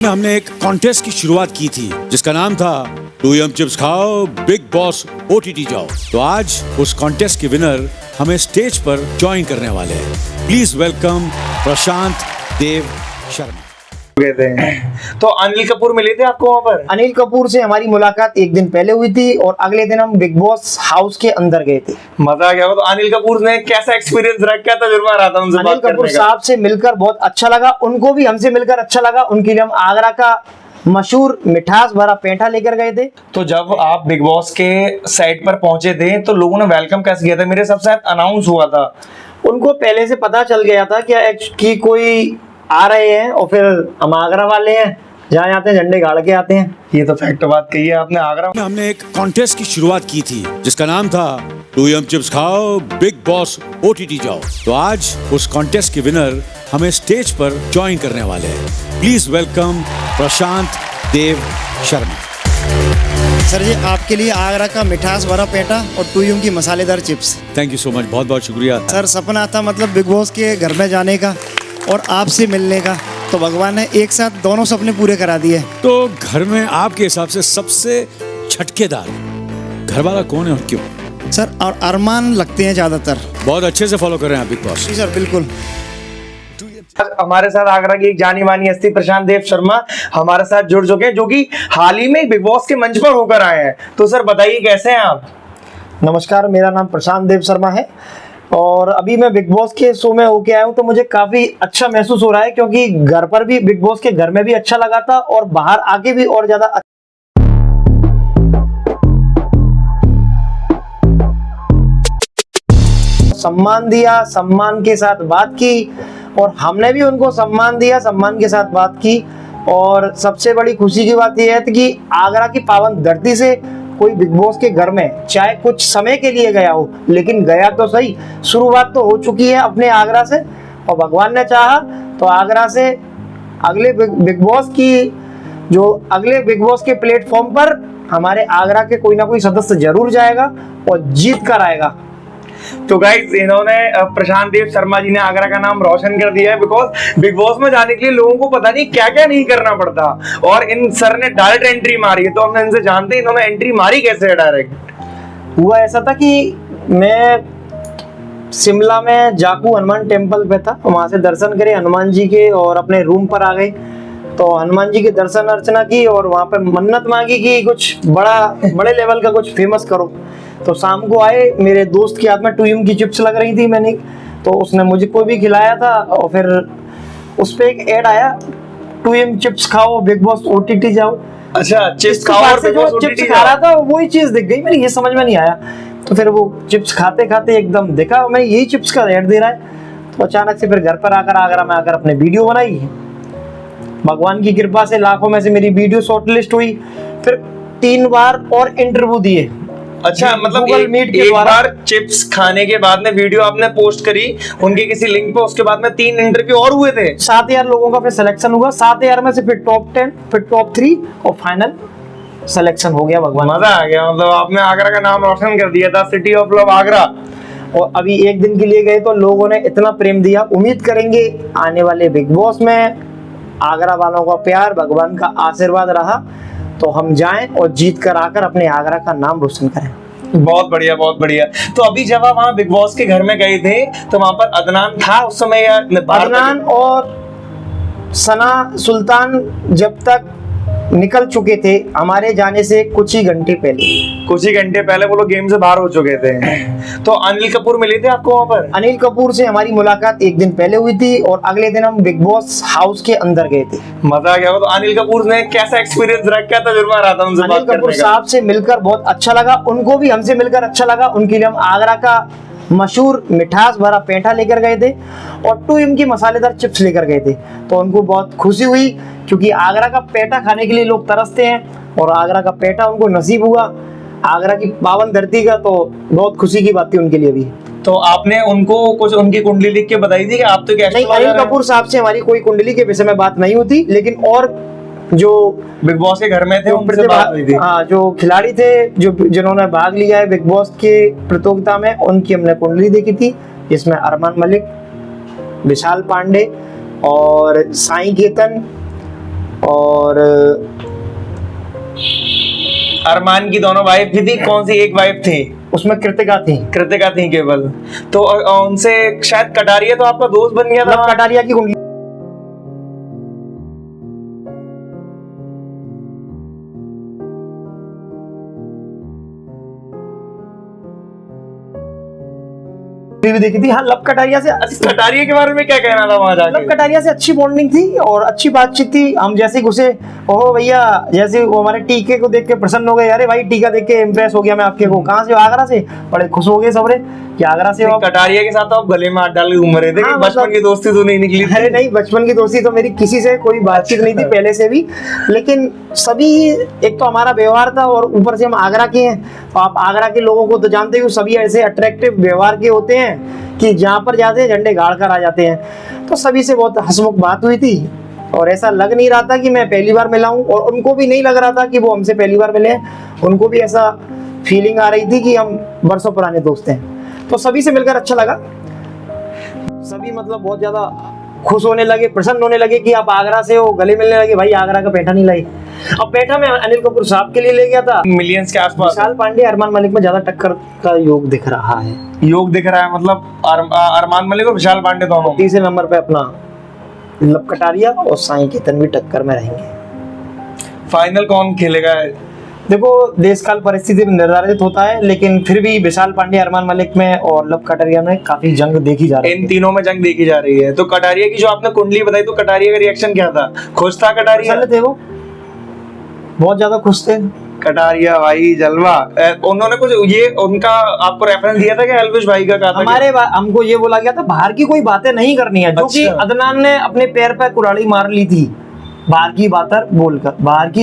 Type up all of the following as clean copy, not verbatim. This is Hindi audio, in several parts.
हमने एक कॉन्टेस्ट की शुरुआत की थी जिसका नाम था टू यम चिप्स खाओ बिग बॉस ओटीटी जाओ। तो आज उस कॉन्टेस्ट के विनर हमें स्टेज पर ज्वाइन करने वाले हैं। Please welcome Prashant Dev Sharma. तो अनिल कपूर मिले थे आपको वहाँ पर? अनिल कपूर से हमारी मुलाकात एक दिन पहले हुई थी और अगले दिन हम बिग बॉस हाउस के अंदर गए थे। मजा आ गया। तो अनिल कपूर ने कैसा एक्सपीरियंस रहा, क्या तजुर्बा रहा था उनसे अनिल बात करने कपूर का? साहब से मिलकर बहुत अच्छा लगा, उनको भी हमसे मिलकर अच्छा लगा। उनके लिए हम आगरा का मशहूर मिठास भरा पेठा लेकर गए थे। तो जब आप बिग बॉस के सेट पर पहुंचे थे तो लोगों ने वेलकम कैसे किया था? मेरे सब शायद अनाउंस हुआ था। उनको पहले से पता चल गया था कि कोई आ रहे हैं और फिर हम आगरा वाले हैं, जहाँ जाते हैं झंडे गाड़ के आते हैं। ये तो फैक्ट बात कही है आपने। आगरा हमने एक कॉन्टेस्ट की शुरुआत की थी जिसका नाम था टू यम चिप्स खाओ बिग बॉस ओटीटी जाओ। तो आज उस कॉन्टेस्ट के विनर हमें स्टेज पर ज्वाइन करने वाले हैं। Please welcome Prashant Dev Sharma. Sir जी, आपके लिए आगरा का मिठास भरा पेठा और टूयम की मसालेदार chips. Thank you so much, बहुत बहुत शुक्रिया। सर, सपना था मतलब बिग बॉस के घर में जाने का और आपसे मिलने का, तो भगवान ने एक साथ दोनों सपने पूरे करा दिए। तो घर में आपके हिसाब से सबसे छटकेदार घर वाला कौन है और क्यों? सर, और अरमान लगते हैं ज़्यादातर। बहुत अच्छे से फॉलो कर रहे हैं आप बिग बॉस। जी सर, बिल्कुल। हमारे साथ आगरा की एक जानी मानी हस्ती प्रशांत देव शर्मा हमारे साथ जुड़ चुके हैं, जो कि हाल ही में बिग बॉस के मंच पर होकर आए हैं। तो सर बताइए, कैसे हैं आप? नमस्कार, मेरा नाम प्रशांत देव शर्मा है और अभी मैं बिग बॉस के शो में होके आया हूँ। तो मुझे काफी अच्छा महसूस हो रहा है, क्योंकि घर पर भी बिग बॉस के घर में भी अच्छा लगा था और बाहर आके भी और ज्यादा सम्मान दिया, सम्मान के साथ बात की और हमने भी उनको सम्मान दिया, सम्मान के साथ बात की। और सबसे बड़ी खुशी की बात यह है कि आगरा की पावन धरती से कोई बिग बॉस के घर में चाहे कुछ समय के लिए गया हो, लेकिन गया तो सही। शुरुआत तो हो चुकी है अपने आगरा से और भगवान ने चाहा तो आगरा से अगले बिग बॉस के प्लेटफॉर्म पर हमारे आगरा के कोई ना कोई सदस्य जरूर जाएगा और जीत कर आएगा। तो गाइस, इन्होंने प्रशांत देव शर्मा जी ने आगरा का नाम रोशन कर दिया है, बिकॉज बिग बॉस में जाने के लिए लोगों को पता नहीं क्या क्या नहीं करना पड़ता और इन सर ने डायरेक्ट एंट्री मारी है। तो हम इनसे जानते हैं इन्होंने एंट्री मारी कैसे है डायरेक्ट। हुआ ऐसा था कि मैं शिमला में जाकू हनुमान टेम्पल पे था, वहां से दर्शन करे हनुमान जी के और अपने रूम पर आ गए। तो हनुमान जी की दर्शन अर्चना की और वहां पर मन्नत मांगी कि कुछ बड़े लेवल का कुछ फेमस करो। तो शाम को आए, मेरे दोस्त के हाथ में टूयम की चिप्स लग रही थी, मैंने तो उसने मुझको भी खिलाया था और फिर उस पे एक ऐड आया, टूयम चिप्स खाओ बिग बॉस ओटीटी जाओ। अच्छा, चिप्स खाओ और बिग बॉस चिप्स खा रहा था वही चीज दिख गई, मेरी ये समझ में नहीं आया। तो फिर वो चिप्स खाते खाते एकदम देखा मैं यही चिप्स का ऐड दे रहा है। तो अचानक से फिर घर पर आकर आगरा में आकर अपने वीडियो बनाई। भगवान की कृपा से लाखों में से मेरी वीडियो शॉर्टलिस्ट हुई। फिर 3 बार और इंटरव्यू दिए। अच्छा, मतलब एक बार चिप्स खाने के बाद में वीडियो आपने पोस्ट करी उनके किसी लिंक पे, उसके बाद में 3 इंटरव्यू और हुए थे। 7000 लोगों का फिर सिलेक्शन हुआ, 7000 में से फिर टॉप 10, फिर टॉप 3 और फाइनल सिलेक्शन हो गया। भगवान, मजा आ गया। मतलब आपने आगरा का नाम रोशन कर दिया था, सिटी ऑफ लव आगरा। और अभी एक दिन के लिए गए तो लोगों ने इतना प्रेम दिया। उम्मीद करेंगे आने वाले बिग बॉस में आगरा वालों का प्यार, भगवान का आशीर्वाद रहा तो हम जाएं और जीत कर आकर अपने आगरा का नाम रोशन करें। बहुत बढ़िया, बहुत बढ़िया। तो अभी जब आप वहाँ बिग बॉस के घर में गए थे तो वहां पर अदनान था उस समय या? अदनान और सना सुल्तान जब तक निकल चुके थे हमारे जाने से कुछ ही घंटे पहले वो लोग गेम से बाहर हो चुके थे। तो अनिल कपूर मिले थे आपको वहां पर? अनिल कपूर से हमारी मुलाकात एक दिन पहले हुई थी और अगले दिन हम बिग बॉस हाउस के अंदर गए थे। मजा आ गया। तो अनिल कपूर ने कैसा एक्सपीरियंस रहा, क्या तजुर्बा रहा था उनसे बात करने का? अनिल कपूर साहब से मिलकर बहुत अच्छा लगा, उनको भी हमसे मिलकर अच्छा लगा। उनके लिए हम आगरा का मशहूर मिठास भरा पेठा लेकर गए थे और टूयम की मसालेदार चिप्स लेकर गए थे। तो उनको बहुत खुशी हुई, क्योंकि आगरा का पेठा खाने के लिए लोग तरसते हैं और आगरा का पेठा उनको नसीब हुआ आगरा की पावन धरती का। तो बहुत खुशी की बात थी उनके लिए भी। तो आपने उनको कुछ उनकी कुंडली लिख के बताई थी कि आप तो नहीं, अनिल कपूर साहब से हमारी कोई कुंडली के विषय में बात नहीं होती, लेकिन और जो बिग बॉस के घर में थे उनसे बात हुई थी। हाँ, जो खिलाड़ी थे जिन्होंने भाग लिया है बिग बॉस के प्रतियोगिता में, उनकी हमने कुंडली देखी थी, जिसमें अरमान मलिक, विशाल पांडे और साईं केतन और अरमान की दोनों वाइफ भी थी, कौन सी एक वाइफ थी? उसमें कृतिका थी। कृतिका थी केवल। तो उनसे शायद कटारिया तो आपका दोस्त बन गया था। कटारिया की कुंडली भी देखी थी। हाँ, लब कटारिया से कटारिया के बारे में क्या कहना था वहां जाके? लब कटारिया से अच्छी बॉन्डिंग थी और अच्छी बातचीत थी। हम जैसे ही घुसे, ओहो भैया, जैसे वो हमारे टीके को देख के प्रसन्न हो गए। अरे भाई, टीका देख के इम्प्रेस हो गया मैं आपके को। कहाँ से हो? आगरा से। बड़े खुश हो गए सबरे कि आगरा से हो आप। कटारिया के साथ तो आप गले में हाथ डाल के घूम रहे थे। हाँ, बचपन की दोस्ती तो नहीं निकली थी? अरे नहीं, बचपन की दोस्ती तो मेरी किसी से कोई बातचीत नहीं थी पहले से भी। लेकिन सभी, एक तो हमारा व्यवहार था और ऊपर से हम आगरा के हैं, तो आप आगरा के लोगों को तो जानते हो, सभी ऐसे अट्रैक्टिव व्यवहार के होते हैं कि जहाँ पर जाते हैं झंडे गाड़ कर आ जाते हैं। तो सभी से बहुत हंसमुख बात हुई थी और ऐसा लग नहीं रहा था कि मैं पहली बार मिला हूँ, और उनको भी नहीं लग रहा था कि वो हमसे पहली बार मिले हैं। उनको भी ऐसा फीलिंग आ रही थी कि हम बरसों पुराने दोस्त हैं। तो सभी से मिलकर अच्छा लगा। सभी मतलब बहुत ज्यादा खुश होने लगे, प्रसन्न होने लगे कि आप आगरा से हो, गले मिलने लगे। भाई, आगरा का पेठा नहीं लाई। अब पेठा मैं अनिल कपूर साहब के लिए ले गया था। मिलियंस के आसपास। विशाल पांडे, अरमान मलिक में ज्यादा टक्कर का योग दिख रहा है। योग दिख रहा है मतलब अरमान मलिक और विशाल पांडे दोनों। तीसरे नंबर पे अपना लब कटारिया और साईं केतन भी टक्कर में रहेंगे। फाइनल कौन खेलेगा? देखो, देश काल परिस्थिति में निर्धारित होता है, लेकिन फिर भी विशाल पांडे, अरमान मलिक में और लब कटारिया में काफी जंग देखी जा रही है। इन तीनों में जंग देखी जा रही है। तो कटारिया की जो आपने कुंडली बताई, तो कटारिया का रिएक्शन क्या था? खुश था कटारिया? प्रसन्न थे वो, बहुत ज्यादा खुश थे। कटारिया भाई जलवा। उन्होंने कुछ ये उनका आपको रेफरेंस दिया था कि एल्विश भाई का कहा था? हमको ये बोला गया था बाहर की कोई बातें नहीं करनी है, जो कि अदनान ने अपने पैर पर कुल्हाड़ी मार ली थी, बाहर की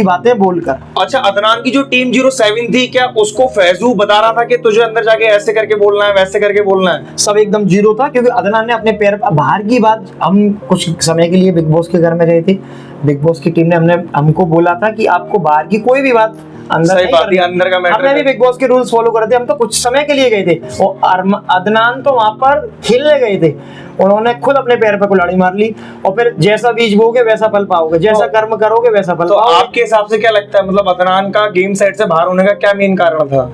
बातें बोलकर। अच्छा, अदनान की जो टीम 07 थी, क्या उसको फैजू बता रहा था कि तुझे अंदर जाके ऐसे करके बोलना है, वैसे करके बोलना है? सब एकदम जीरो था, क्योंकि अदनान ने अपने पैर पर बाहर की बात। हम कुछ समय के लिए बिग बॉस के घर में गए थे। बिग बॉस की टीम ने हमको बोला था कि आपको बाहर की कोई भी बात अंदर सही बात है, अंदर का मैटर। हमने भी बिग बॉस के रूल्स फॉलो करे थे। हम तो कुछ समय के लिए गए थे और अदनान तो वहां पर खेलने गए थे। उन्होंने खुद अपने पैर पे कुल्हाड़ी मार ली और फिर जैसा बीज बोगे वैसा फल पाओगे, जैसा कर्म करोगे वैसा फल पाओगे। आपके हिसाब से क्या लगता है, मतलब अदनान का गेम सेट से बाहर होने का क्या मेन कारण था?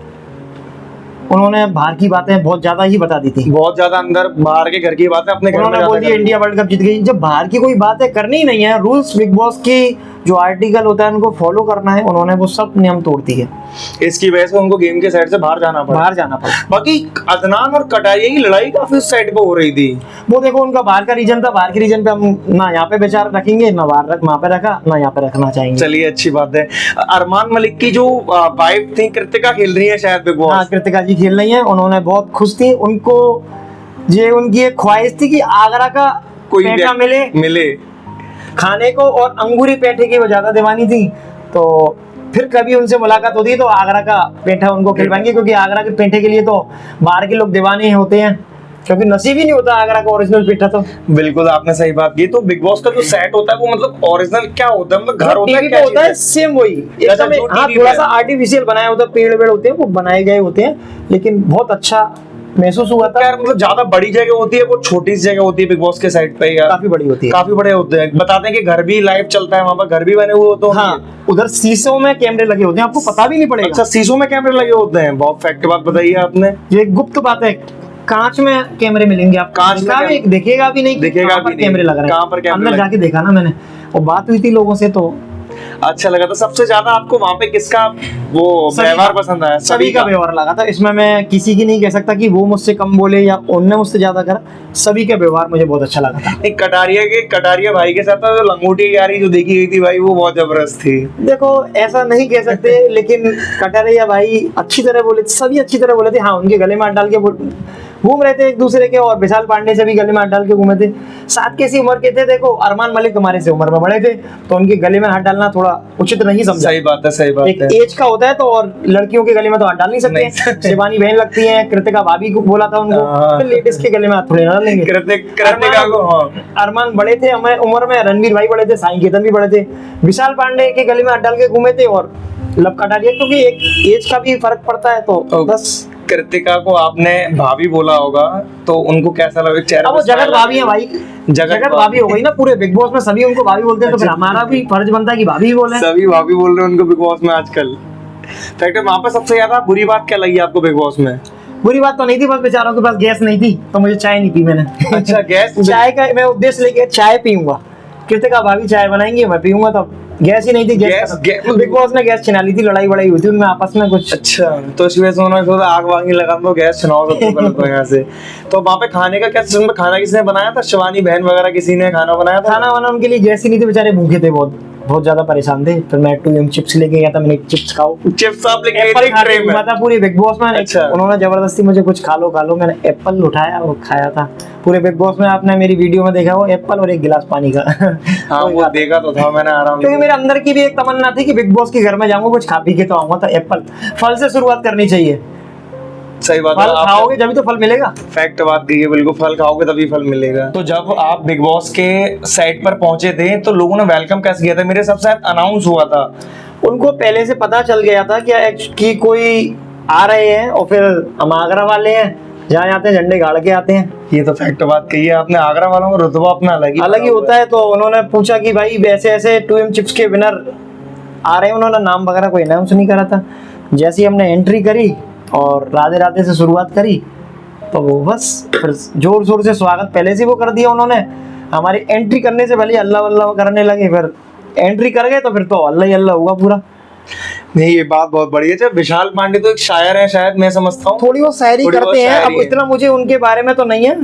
उन्होंने बाहर की बातें बहुत ज्यादा ही बता दी थी, बहुत ज्यादा अंदर बाहर के घर की बातें अपने घर में उन्होंने बोल दिया इंडिया वर्ल्ड कप जीत गई। जब बाहर की कोई बातें करनी ही नहीं है, रूल्स बिग बॉस की जो आर्टिकल होता है उनको फॉलो करना है, उन्होंने वो सब नियम तोड़ दिए। इसकी वजह से उनको गेम के साइड से बाहर जाना पड़ा। बाकी अदनान और कटारिया की लड़ाई काफी उस साइड पे हो रही थी। वो देखो, उनका बाहर का रीजन था, बाहर के रीजन पे हम ना यहाँ पे विचार रखेंगे, ना वहां पे रखा, ना यहाँ पे रखना चाहेंगे। चलिए, अच्छी बात है। अरमान मलिक की जो वाइफ थी कृतिका खेल रही है शायद बिग बॉस। हाँ, कृतिका जी खेल रही है। उन्होंने बहुत खुश थी। उनको ये उनकी एक ख्वाहिश थी कि आगरा का कोई पेठा मिले खाने को, और अंगूरी पेठे की वो ज्यादा दीवानी थी। तो फिर कभी उनसे मुलाकात होती है तो आगरा का पेठा उनको खिलवाएंगे, क्योंकि आगरा के पेठे के लिए तो बाहर के लोग दीवाने होते हैं, क्योंकि नसीब ही नहीं होता आगरा का ओरिजिनल पेठा। तो बिल्कुल आपने सही बात की। तो बिग बॉस का जो सेट होता है वो मतलब ओरिजिनल क्या होता है, मतलब घर होता है, क्या होता है? सेम वही, हाँ, थोड़ा सा आर्टिफिशियल बनाया होता है, पेड़ होते हैं वो बनाए गए होते हैं, लेकिन बहुत अच्छा महसूस हुआ था। यार मतलब ज्यादा बड़ी जगह होती है, वो छोटी सी जगह होती है बिग बॉस के साइड पे? यार काफी बड़ी होती है, काफी बड़े होते हैं। बताते हैं कि घर भी लाइव चलता है वहां पर, घर भी बने हुए होते हैं। हाँ, उधर शीशों में कैमरे लगे होते हैं, आपको पता भी नहीं पड़ेगा। अच्छा, शीशों में कैमरे लगे होते हैं? बहुत फैक्ट बात बताइए आपने। ये गुप्त बात है। कांच में कैमरे मिलेंगे, आप कांच का भी दिखेगा भी नहीं, दिखेगा भी नहीं कैमरे लग रहे हैं। कहां पर कैमरे? अंदर जाके देखा ना मैंने, और बात हुई थी लोगों से, तो अच्छा लगा। तो सबसे ज्यादा आपको वहां पे किसका वो व्यवहार पसंद आया? सभी का व्यवहार लगा था। इसमें मैं किसी की नहीं कह सकता कि वो मुझसे कम बोले या उनने मुझसे ज्यादा करा। सभी का व्यवहार मुझे बहुत अच्छा लगा था। एक कटारिया भाई के साथ जो लंगोटी यारी जो देखी गई थी भाई, वो बहुत जबरदस्त थी। देखो, ऐसा नहीं कह सकते, लेकिन कटारिया भाई अच्छी तरह बोले, सभी अच्छी तरह बोले थे। हाँ, उनके गले में हाथ डाल के घूम रहे थे एक दूसरे के, और विशाल पांडे से भी गले में हाथ डाल के घूमे थे। साथ कैसी उम्र के थे? देखो, अरमान मलिक हमारे से उम्र में बड़े थे, तो उनके गले में हाथ डालना थोड़ा उचित नहीं समझा। सही बात है, सही बात है। एक एज का होता है तो, और लड़कियों के गले में तो हाथ डाल नहीं सकते। शिवानी बहन लगती है, कृतिका भाभी को बोला था उनको, तो लेडीज के गले में हाथ थोड़े ना डालेंगे। कृतिका को अरमान बड़े थे हमारे उम्र में, रणवीर भाई बड़े थे, साईं केतन भी बड़े थे, विशाल पांडे के गले में हाथ डाल के घूमे थे, और लब कटारिया, क्योंकि एक एज का भी फर्क पड़ता है, तो बस कृतिका को आपने भाभी बोला होगा तो उनको कैसा लगा? चेहरे अब वो पे जगत smile आ भाभी है गई। भाई, जगत जगत भाभी हो गई ना पूरे बिग बॉस में, सभी उनको भाभी बोलते हैं, तो फिर हमारा भी फर्ज बनता है कि भाभी ही बोले। सभी भाभी बोल रहे हैं उनको बिग बॉस में आजकल। फैक्ट वहां पर सबसे ज्यादा बुरी बात क्या लगी आपको बिग बॉस में? बुरी बात तो नहीं थी, बस बेचारों के पास गैस नहीं थी तो मुझे चाय नहीं पी मैंने। अच्छा, गैस चाय का मैं उद्देश्य लेके चाय पीऊंगा, कृतिका भाभी चाय बनाएंगी मैं पीऊंगा, तब गैस ही नहीं थी। गैस- बिग बॉस ने गैस छिना ली थी, लड़ाई बड़ाई हुई थी उनमें आपस में कुछ। अच्छा, तो इस वजह से उन्होंने सोचा आग वाग नहीं लगा दो, गैस चुनाव सबसे पहले तो यहाँ से। तो वहाँ पे खाने का क्या सिस्टम? खाना किसने बनाया था? शिवानी बहन वगैरह किसी ने खाना बनाया था? खाना वाना उनके लिए गैस ही नहीं थी, बेचारे भूखे थे, बहुत बहुत ज्यादा परेशान थे। फिर मैं 2M चिप्स लेके गया था, मैंने चिप्स खाओ, चिप्स आप लेके एप्पल गए थे खा ट्रे के में? घूमा था पूरे बिग बॉस में। अच्छा। उन्होंने जबरदस्ती मुझे कुछ खा लो, मैंने एप्पल उठाया और खाया था। पूरे बिग बॉस में आपने मेरी वीडियो में देखा वो एप्पल और एक गिलास पानी का। हाँ, वो देखा तो था मैंने आराम क्योंकि से। मेरे अंदर की भी एक तमन्ना थी कि बिग बॉस के घर में जाऊंगा, कुछ खा पी के तो आऊंगा, तो एप्पल फल से शुरुआत करनी चाहिए। सही बात है, फल आप खाओगे जब तो फल मिलेगा। फैक्ट बात कही है, बिल्कुल फल खाओगे तभी फल मिलेगा। तो जब आप बिग बॉस के सेट पर पहुंचे थे तो लोगों ने वेलकम कैसे किया था? मेरे सबसे शायद अनाउंस हुआ था। उनको पहले से पता चल गया था कि कोई आ रहे हैं, और फिर हम आगरा वाले हैं, जहाँ जाते हैं झंडे गाड़ के आते हैं। ये तो फैक्ट बात कही है आपने, आगरा वालों का रुतबा अपना अलग ही होता है। तो उन्होंने पूछा कि भाई ऐसे ऐसे 2M चिप्स के विनर आ रहे हैं, उन्होंने नाम वगैरह कोई अनाउंस नहीं करा था। जैसे ही हमने एंट्री करी और राधे राधे से शुरुआत करी तो वो बस फिर जोर शोर से स्वागत पहले से वो कर दिया उन्होंने। हमारी एंट्री करने से पहले अल्लाह वल्लाह करने लगे, फिर एंट्री कर गए तो फिर तो अल्लाह ही अल्लाह हुआ पूरा। नहीं, ये बात बहुत बड़ी है। जब विशाल पांडे तो एक शायर है शायद, मैं समझता हूँ थोड़ी बहुत शायरी थोड़ी बहुत करते हैं। अब शायरी है। इतना मुझे उनके बारे में तो नहीं है,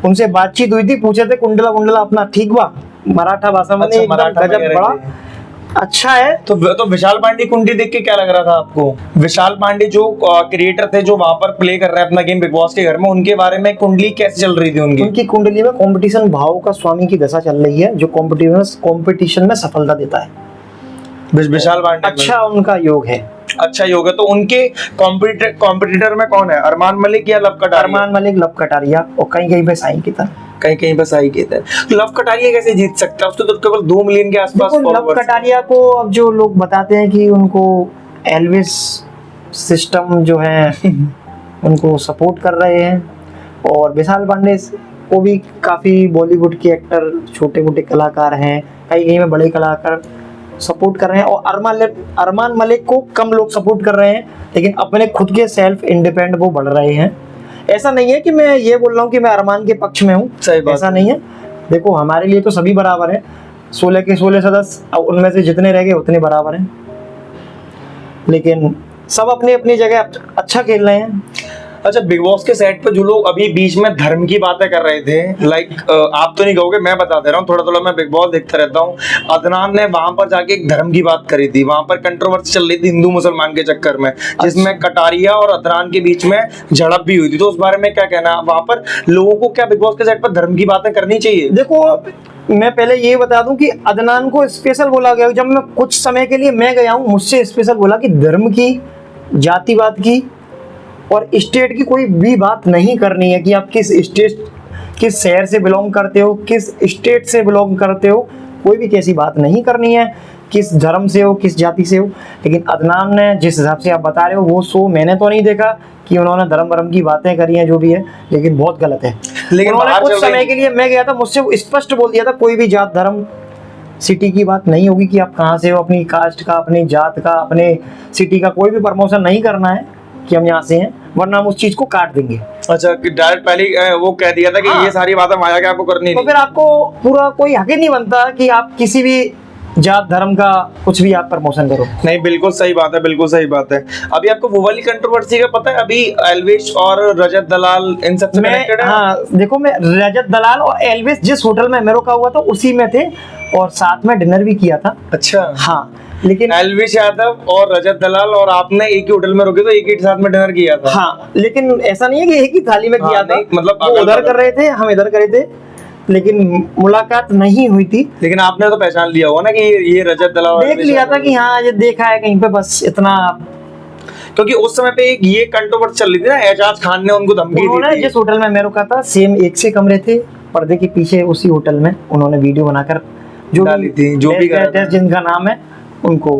उनसे बातचीत हुई थी, पूछे थे कुंडला कुंडला अपना ठीक बा, मराठा भाषा में अच्छा, एकदम मराठा में कह गजब रहे बड़ा थे। अच्छा है। तो विशाल पांडे कुंडली देख के क्या लग रहा था आपको? विशाल पांडे जो क्रिएटर थे जो वहां पर प्ले कर रहे हैं अपना गेम बिग बॉस के घर में, उनके बारे में कुंडली कैसे चल रही थी उनकी? उनकी कुंडली में कंपटीशन भाव का स्वामी की दशा चल रही है, जो कंपटीशन में सफलता देता है। विशाल पांडे अच्छा उनका योग है। अच्छा योग है। तो उनके कॉम्पिटिटर में कौन है? अरमान मलिक या लव कटारिया? अरमान मलिक, लव कटारिया और कहीं कहीं पे साई की तरह। कहीं कहीं पर सही कहते हैं। तो लव कटारिया कैसे जीत सकता है? उसको तो केवल 2 मिलियन के आसपास देखो, लव followers हैं। कटारिया को अब जो लोग बताते हैं कि उनको एल्विस सिस्टम जो है उनको सपोर्ट कर रहे हैं, और विशाल पांडे को भी काफ़ी बॉलीवुड के एक्टर, छोटे मोटे कलाकार हैं, कहीं कहीं में बड़े कलाकार सपोर्ट कर रहे हैं, और अरमान मलिक को कम लोग सपोर्ट कर रहे हैं, लेकिन अपने खुद के सेल्फ इंडिपेंडेंट वो बढ़ रहे हैं। ऐसा नहीं है कि मैं ये बोल रहा हूँ कि मैं अरमान के पक्ष में हूँ, सही बात ऐसा है। नहीं है। देखो हमारे लिए तो सभी बराबर हैं, 16 के 16 सदस्य, अब उनमें से जितने रह गए उतने बराबर हैं, लेकिन सब अपनी अपनी जगह अच्छा खेल रहे हैं। अच्छा, बिग बॉस के सेट पर जो लोग अभी बीच में धर्म की बातें कर रहे थे, लाइक आप तो नहीं कहोगे, मैं बता दे रहा हूँ, थोड़ा थोड़ा मैं बिग बॉस देखता रहता हूँ। अदनान ने वहां पर जाके एक धर्म की बात करी थी, वहां पर कंट्रोवर्सी चल रही थी हिंदू मुसलमान के चक्कर में, जिसमें कटारिया और अदनान के बीच में झड़प भी हुई थी। तो उस बारे में क्या कहना है? वहां पर लोगों को क्या बिग बॉस के सेट पर धर्म की बातें करनी चाहिए? देखो मैं पहले ये बता दूं कि अदनान को स्पेशल बोला गया। जब मैं कुछ समय के लिए मैं गया हूँ, मुझसे स्पेशल बोला कि धर्म की, जातिवाद की और स्टेट की कोई भी बात नहीं करनी है, कि आप किस स्टेट, किस शहर से बिलोंग करते हो, किस स्टेट से बिलोंग करते हो, कोई भी कैसी बात नहीं करनी है, किस धर्म से हो, किस जाति से हो। लेकिन अदनान ने जिस हिसाब से आप बता रहे हो वो शो मैंने तो नहीं देखा कि उन्होंने धर्म की बातें करी हैं, जो भी है, लेकिन बहुत गलत है। लेकिन उन्होंने बाहर कुछ चल समय रही- के लिए मैं गया था, मुझसे वो स्पष्ट बोल दिया था कोई भी जात धर्म सिटी की बात नहीं होगी, कि आप कहाँ से हो, अपनी कास्ट का, अपनी जात का, अपने सिटी का कोई भी प्रमोशन नहीं करना है कि हम यहाँ से हैं, वरना हम उस चीज को काट देंगे। अच्छा, डायरेक्ट पहले वो कह दिया था कि हाँ। ये सारी बातें माया के आपको करनी तो नहीं। फिर आपको पूरा कोई हक ही नहीं बनता कि आप किसी भी जात धर्म का कुछ भी आप प्रमोशन करो। नहीं, बिल्कुल सही बात है, बिल्कुल सही बात है। अभी आपको वो वाली कंट्रोवर्सी का पता है? अभी एल्विश और रजत दलाल इन सबसे कनेक्टेड है। हाँ देखो, मैं रजत दलाल और एल्विस जिस होटल में मैं रुका हुआ था उसी में थे, और साथ में डिनर भी किया था। अच्छा, हाँ, लेकिन एल्विश यादव और रजत दलाल और आपने एक ही होटल में रुके तो एक ही साथ में डिनर किया था। हाँ, लेकिन ऐसा नहीं है कि एक ही थाली में हाँ, किया था, नहीं, मतलब वो अगल उधर बगल। कर रहे थे, हम इधर कर रहे थे, लेकिन मुलाकात नहीं हुई थी। लेकिन आपने तो पहचान लिया होगा ना कि ये रजत दलाल और देख एल्विश लिया यादव था कि हाँ ये देखा है कहीं पे, बस इतना। क्योंकि उस समय पे एक ये कंट्रोवर्सी चल रही थी ना, एजाज खान ने उनको धमकी उन्होंने दी जिस थी। होटल में मैं रुका था, सेम एक से कमरे थे, पर्दे के पीछे उसी होटल में उन्होंने वीडियो बनाकर जो डाली थी, जो भी कर रहा था। जिनका नाम है उनको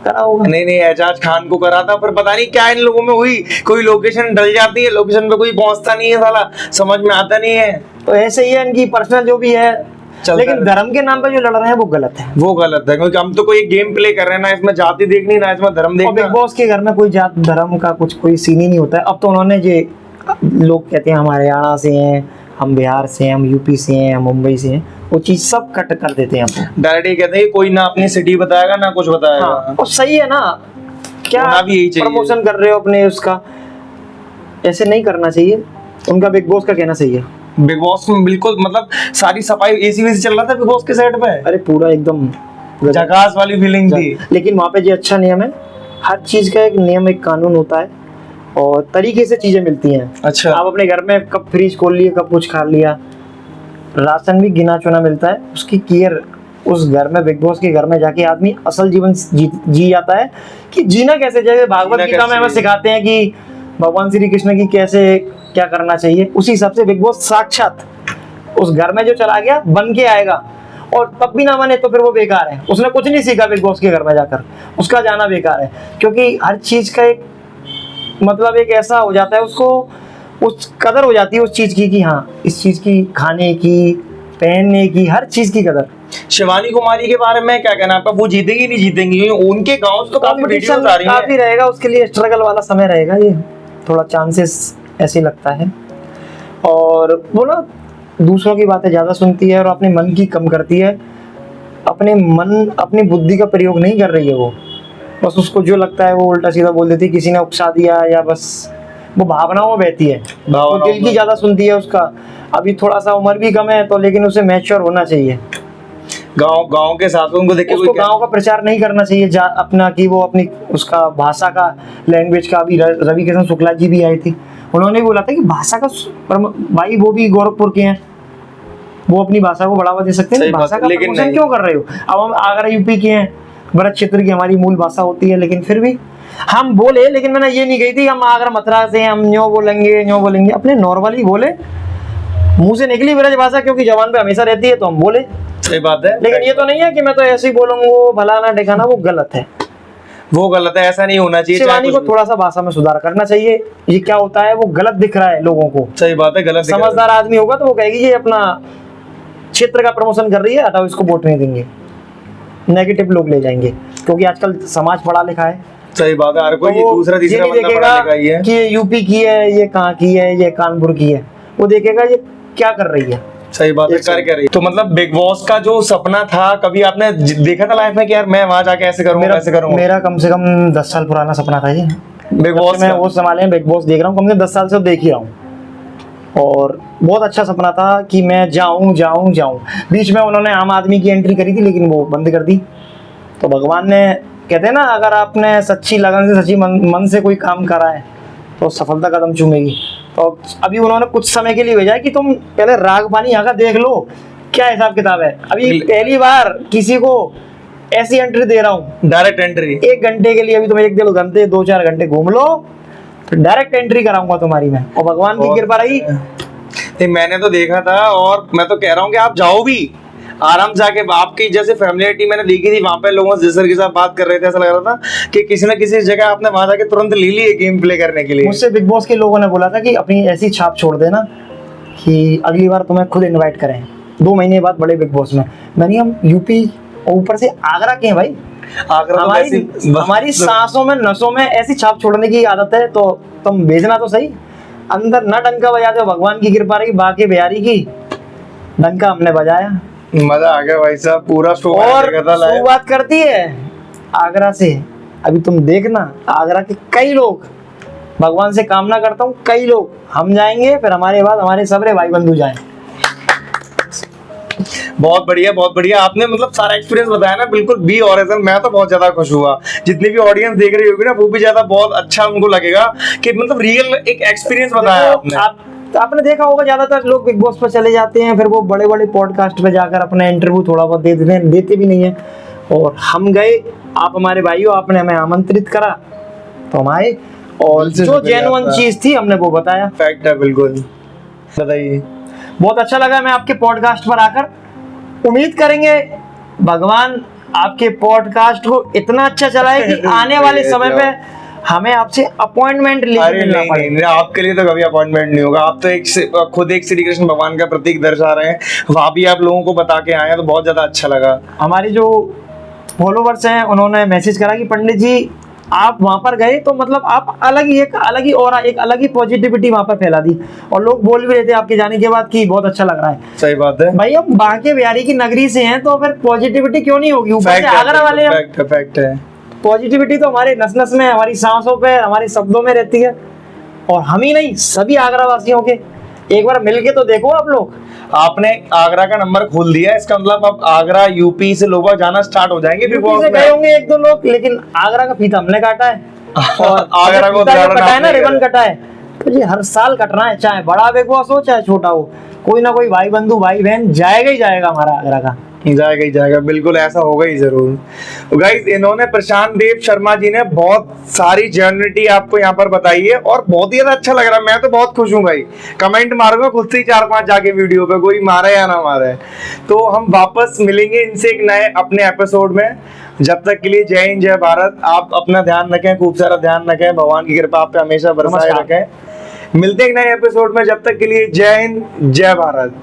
करा होगा। नहीं नहीं, एजाज खान को करा था, पर पता नहीं क्या इन लोगों में हुई, कोई लोकेशन डल जाती है, लोकेशन पे कोई पहुंचता नहीं है, साला समझ में आता नहीं है। तो ऐसे ही है इनकी पर्सनल जो भी है, चलता लेकिन रहता धर्म के नाम पे जो लड़ रहे हैं वो गलत है। वो गलत है, क्योंकि हम तो कोई गेम प्ले कर रहे हैं ना, इसमें जाति देखनी ना इसमें धर्म और बिग देखना। बॉस के घर में कोई जात धर्म का कुछ कोई सीन ही नहीं होता है। अब तो उन्होंने जो लोग कहते हैं हम हरियाणा से हैं, हम बिहार से हैं, हम यूपी से हैं, हम मुंबई से हैं, वो चीज सब कट कर देते हैं आपको। डायरेक्ट ये कहते हैं कि कोई ना अपनी सिटी बताएगा ना कुछ बताएगा। हाँ, और सही है ना, क्या होना भी यही चाहिए। प्रमोशन कर रहे हो अपने उसका, ऐसे नहीं करना चाहिए। उनका बिग बॉस का कहना सही है। बिग बॉस में बिल्कुल मतलब सारी सफाई एसी वेसी चल रहा था बिग बॉस के सेट पे, अरे पूरा एकदम झकास वाली फीलिंग थी। लेकिन वहाँ पे जो अच्छा नियम है, हर चीज का एक नियम, एक कानून होता है और तरीके से चीजें मिलती हैं। अच्छा, आप अपने घर में कब फ्रीज खोल लिए, कब कुछ खा लिया, राशन भी गिना चुना मिलता है, उसकी केयर उस घर में, बिग बॉस के घर में जाके आदमी असल जीवन जी जाता है कि जीना कैसे। जैसे भागवत जीना गीता में हमें कैसे। सिखाते हैं कि भगवान श्री कृष्ण की कैसे क्या करना चाहिए, उसी हिसाब से बिग बॉस साक्षात उस घर में जो चला गया बन के आएगा, और तब भी ना बने तो फिर वो बेकार है। उसने कुछ नहीं सीखा बिग बॉस के घर में जाकर, उसका जाना बेकार है। क्योंकि हर चीज का एक मतलब एक ऐसा हो जाता है, उसको उस कदर हो जाती है उस चीज की कि हाँ इस चीज की, खाने की, पहनने की, हर चीज की कदर। शिवानी कुमारी के बारे में क्या कहना है आपका? वो जीतेगी नहीं जीतेंगी? क्योंकि उनके गांव से तो काफी कंपटीशन वीडियोस आ रही काफी हैं। रहेगा, उसके लिए स्ट्रगल वाला समय रहेगा, ये थोड़ा चांसेस ऐसे लगता है। और वो ना दूसरों की बातें ज्यादा सुनती है और अपने मन की कम करती है। अपनी बुद्धि का प्रयोग नहीं कर रही है वो, बस उसको जो लगता है वो उल्टा सीधा बोल देती है। किसी ने उकसा दिया या बस वो भावनाओं में बहती है, वो भावनाओं दिल की में। ज्यादा सुनती है उसका। अभी थोड़ा सा उम्र भी कम है तो, लेकिन उसे मैच्योर होना चाहिए। गांव के साथ उनको देख के उसको कोई क्या- गांव का प्रचार नहीं करना चाहिए अपना, कि वो अपनी उसका भाषा का, लैंग्वेज का। अभी रवि किशन शुक्ला जी भी आए थे, उन्होंने भी बोला था कि भाषा का भाई वो भी गोरखपुर के हैं, वो अपनी भाषा को बढ़ावा दे सकते हैं। सही बात भाषा है, का लेकिन प्रमोशन नहीं। क्यों कर रहे हो? अब हम आगरा यूपी के हैं, भरत क्षेत्र की हमारी मूल भाषा होती है, लेकिन फिर भी हम बोले। लेकिन मैंने ये नहीं कही थी हम आगरा मथुरा से हम न्यो बोलेंगे, अपने नॉर्मली बोले, मुंह से निकली ब्रज भाषा, क्योंकि जबान पे हमेशा रहती है तो हम बोले। सही बात है, लेकिन ये तो नहीं है कि मैं तो ऐसे ही बोलूंगा वो भलाना ठिकाना, वो गलत है। वो गलत है, ऐसा नहीं होना चाहिए। चाहे शिवानी को कुछ भी। थोड़ा सा भाषा में सुधार करना चाहिए। ये क्या होता है, वो गलत दिख रहा है लोगों को। सही बात है, गलत दिख रहा है। समझदार आदमी होगा तो वो कहेगी ये अपना क्षेत्र का प्रमोशन कर रही है, हटाओ इसको, वोट नहीं देंगे। नेगेटिव लोग ले जाएंगे, क्योंकि आजकल समाज पढ़ा लिखा है। सही बात है, हर कोई तो वो दूसरा ये तीसरा नहीं बंदा पढ़ा लिखा ही है। कि ये यूपी की है, ये कहाँ की है, ये कानपुर की है। वो देखेगा ये क्या कर रही है। सही बात है, कर क्या रही है। तो मतलब बिग बॉस का जो सपना था, कभी आपने देखा था लाइफ में कि यार मैं वहां जाके ऐसे करूंगा ऐसे करूंगा? मेरा कम से कम 10 साल पुराना सपना था ये। बिग बॉस मैं का? वो संभाले बिग बॉस देख रहा हूँ, कम से कम 10 साल से देख ही रहा हूँ। और बहुत अच्छा सपना था कि मैं जाऊं। बीच में उन्होंने आम आदमी की एंट्री करी थी, लेकिन वो बंद कर दी। तो भगवान ने, कहते हैं ना, अगर आपने सच्ची लगन से, सच्ची मन से कोई काम करा है तो सफलता कदम चूमेगी। तो अभी उन्होंने कुछ समय के लिए भेजा है कि तुम पहले राग पानी यहाँ का देख लो क्या हिसाब किताब है। अभी पहली बार किसी को ऐसी एंट्री दे रहा हूँ, डायरेक्ट एंट्री। 1 घंटे के लिए। अभी तुम 1-1.5 घंटे, 2-4 घंटे घूम लो, तो डायरेक्ट एंट्री कराऊंगा तुम्हारी मैं। और भगवान की कृपा रही। नहीं, मैंने तो देखा था, और मैं तो कह रहा हूँ कि आप जाओ भी आराम से। आके आपकी जैसे फैमिलिटी मैंने देखी थी वहां पे, लोगों से जिस के साथ बात कर रहे थे, ऐसा लग रहा था कि किसी न किसी जगह आपने वहां जाके तुरंत ले ली गेम प्ले करने के लिए। मुझसे बिग बॉस के लोगों ने बोला था कि अपनी ऐसी छाप छोड़ देना कि अगली बार तुम्हें खुद इनवाइट करें 2 महीने बाद बड़े बिग बॉस में। मैंने, हम यूपी और ऊपर से आगरा के हैं भाई, आगरा तो वैसे ही- हमारी सांसों में, नसों में ऐसी छाप छोड़ने की आदत है। तो तुम भेजना तो सही, अंदर न डंका बजाते हो। भगवान की कृपा रही, बाकी बिहारी की डंका हमने बजाया मजा आ गया भाई साहब, पूरा शो और शुरुआत करती है आगरा से। अभी तुम देखना, आगरा के कई लोग, भगवान से कामना करता हूँ कई लोग, हम जाएंगे, फिर हमारे बाद हमारे सबरे भाई बंधु जाएं। बहुत बढ़िया, बहुत बढ़िया। आपने मतलब सारा एक्सपीरियंस बताया ना, बिल्कुल बी ऑरिजिनल। मैं तो बहुत ज्यादा खुश हुआ। जितनी भी ऑडियंस देख रही होगी ना, वो भी ज्यादा बहुत अच्छा उनको लगेगा कि मतलब रियल एक एक्सपीरियंस बताया आपने। आपने देखा होगा ज्यादातर लोग बिग बॉस पर चले जाते हैं, फिर वो बड़े बड़े पॉडकास्ट पे जाकर अपना इंटरव्यू थोड़ा बहुत देते भी नहीं है। और हम गए, आप हमारे भाई हो, आपने हमें आमंत्रित करा तो हम आए, और जो जेन्युइन चीज थी हमने वो बताया। फैक्ट है, बिल्कुल। बताइए। बहुत अच्छा लगा मैं आपके पॉडकास्ट पर आकर। उम्मीद करेंगे भगवान आपके पॉडकास्ट को इतना अच्छा चला है कि आने वाले समय पे हमें आपसे अपॉइंटमेंट लेके अरे मिलना नहीं पड़ेगा। नहीं, आपके लिए तो कभी अपॉइंटमेंट नहीं होगा। आप तो खुद एक श्री कृष्ण भगवान का प्रतीक दर्शा रहे हैं, वहाँ भी आप लोगों को बता के आए हैं, तो बहुत ज्यादा अच्छा लगा। हमारे जो फॉलोवर्स हैं उन्होंने मैसेज करा कि पंडित जी आप वहां पर गए तो मतलब आप अलग ही और एक अलग ही पॉजिटिविटी वहां पर फैला दी, और लोग बोल भी रहे थे आपके जाने के बाद कि बहुत अच्छा लग रहा है। सही बात है। भाई हम बांके बिहारी की नगरी से हैं तो फिर पॉजिटिविटी क्यों नहीं होगी? ऊपर से आगरा वाले हैं, फैक्ट है। पॉजिटिविटी तो हमारे नस नस में, हमारी सांसों पे, हमारे शब्दों में रहती है, और हम ही नहीं सभी आगरा वासियों के। एक बार मिलके तो देखो आप लोग। आपने आगरा का नंबर खोल दिया, इसका मतलब अब आगरा यूपी से लोग जाना स्टार्ट हो जाएंगे बिग यूपी बॉस से में। गए होंगे एक दो लोग, लेकिन आगरा का फीता हमने काटा है और आगरा को फीता जो उद्घाटन कटा है ना, आपने रिबन करा। कटा है, तो ये हर साल कटना है, चाहे बड़ा बिग बॉस हो चाहे छोटा हो, कोई ना कोई भाई बंधु भाई बहन जाएगा ही जाएगा हमारा आगरा का। जाएगा ही जाएगा, बिल्कुल ऐसा होगा ही जरूर। गाइस, इन्होंने प्रशांत देव शर्मा जी ने बहुत सारी जर्निटी आपको यहाँ पर बताई है और बहुत ही ज्यादा अच्छा लग रहा है। मैं तो बहुत खुश हूँ भाई, कमेंट मारूंगा खुद से ही 4-5 जाके वीडियो पे, कोई मारे या ना मारे। तो हम वापस मिलेंगे इनसे एक नए अपने एपिसोड में। जब तक के लिए जय हिंद जय भारत। आप अपना ध्यान रखें, खूब सारा ध्यान रखें, भगवान की कृपा आप पे हमेशा बरसाए नमस्कार। रखें। मिलते हैं एक नए एपिसोड में, जब तक के लिए जय हिंद जय भारत।